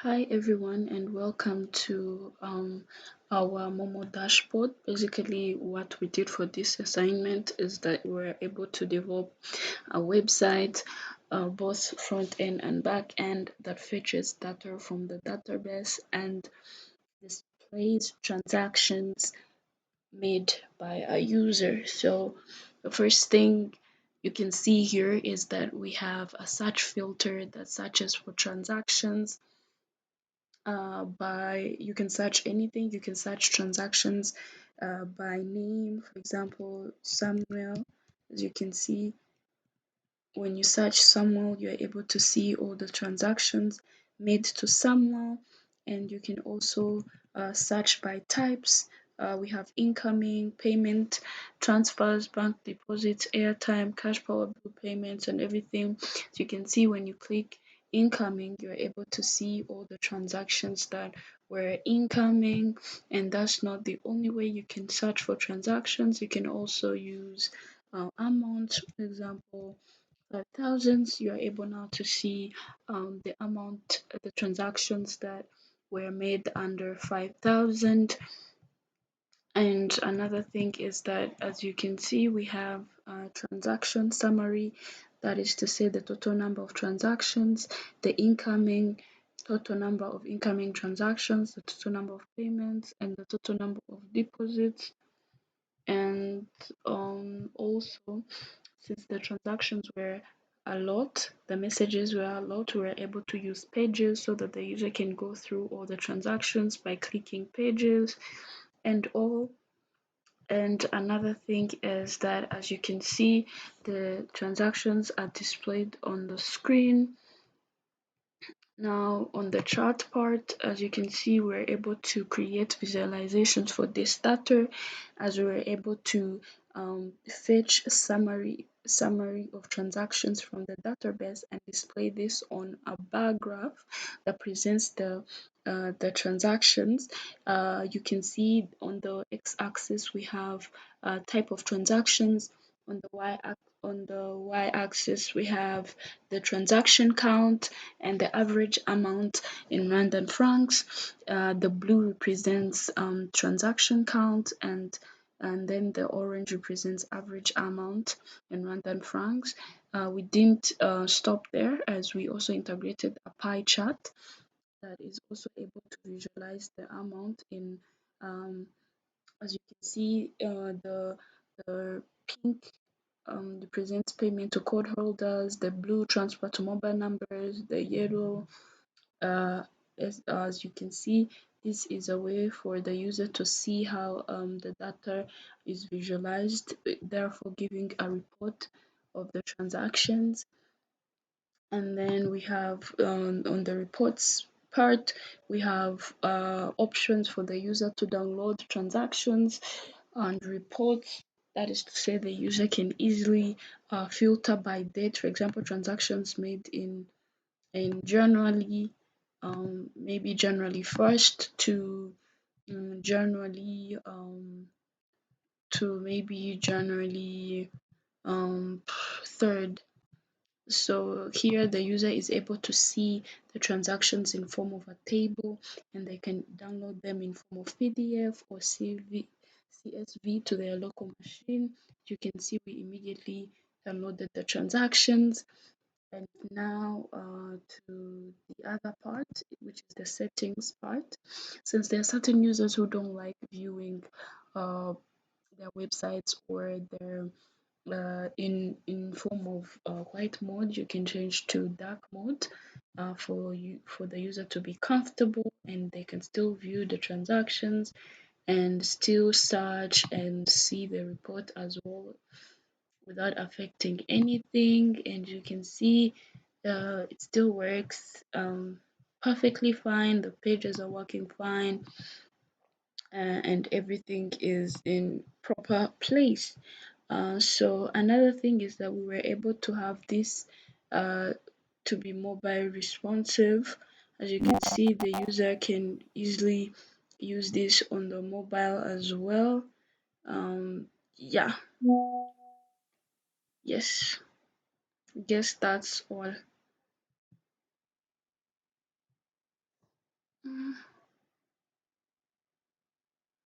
Hi everyone and welcome to our Momo dashboard. Basically what we did for this assignment is that we were able to develop a website, both front end and back end, that fetches data from the database and displays transactions made by a user. So the first thing you can see here is that we have a search filter that searches for transactions. You can search anything. You can search transactions by name, for example Samuel. As you can see, when you search Samuel, you're able to see all the transactions made to Samuel. And you can also search by types. We have incoming, payment, transfers, bank deposits, airtime, cash power bill payments, and everything. So you can see when you click incoming, you're able to see all the transactions that were incoming. And that's not the only way you can search for transactions. You can also use amount, for example 5,000. You are able now to see the amount, the transactions that were made under 5,000. And another thing is that, as you can see, we have a transaction summary, that is to say the total number of transactions, the incoming, total number of incoming transactions, the total number of payments, and the total number of deposits. And also, since the transactions were a lot, the messages were a lot, we were able to use pages so that the user can go through all the transactions by clicking pages and all. And another thing is that, as you can see, the transactions are displayed on the screen. Now on the chart part, as you can see, we're able to create visualizations for this data, as we were able to fetch a summary of transactions from the database and display this on a bar graph that presents the transactions. You can see on the x-axis we have type of transactions. On the y-axis we have the transaction count and the average amount in rand and francs. The blue represents transaction count, and then the orange represents average amount in rand and francs. We didn't stop there, as we also integrated a pie chart that is also able to visualize the amount in as you can see, the pink represents payment to code holders, the blue transfer to mobile numbers, the yellow, uh, as you can see, this is a way for the user to see how the data is visualized, therefore giving a report of the transactions. And then we have on the reports part, we have options for the user to download transactions and reports. That is to say, the user can easily filter by date, for example transactions made in January, maybe January 1st January to maybe January 3rd. So here the user is able to see the transactions in form of a table, and they can download them in form of PDF or CSV to their local machine. You can see we immediately downloaded the transactions. And now to the other part, which is the settings part. Since there are certain users who don't like viewing their websites or their in form of white mode, you can change to dark mode for the user to be comfortable, and they can still view the transactions and still search and see the report as well without affecting anything. And you can see it still works perfectly fine. The pages are working fine, and everything is in proper place. So another thing is that we were able to have this to be mobile responsive. As you can see, the user can easily use this on the mobile as well. Yeah, yes, guess that's all. Mm.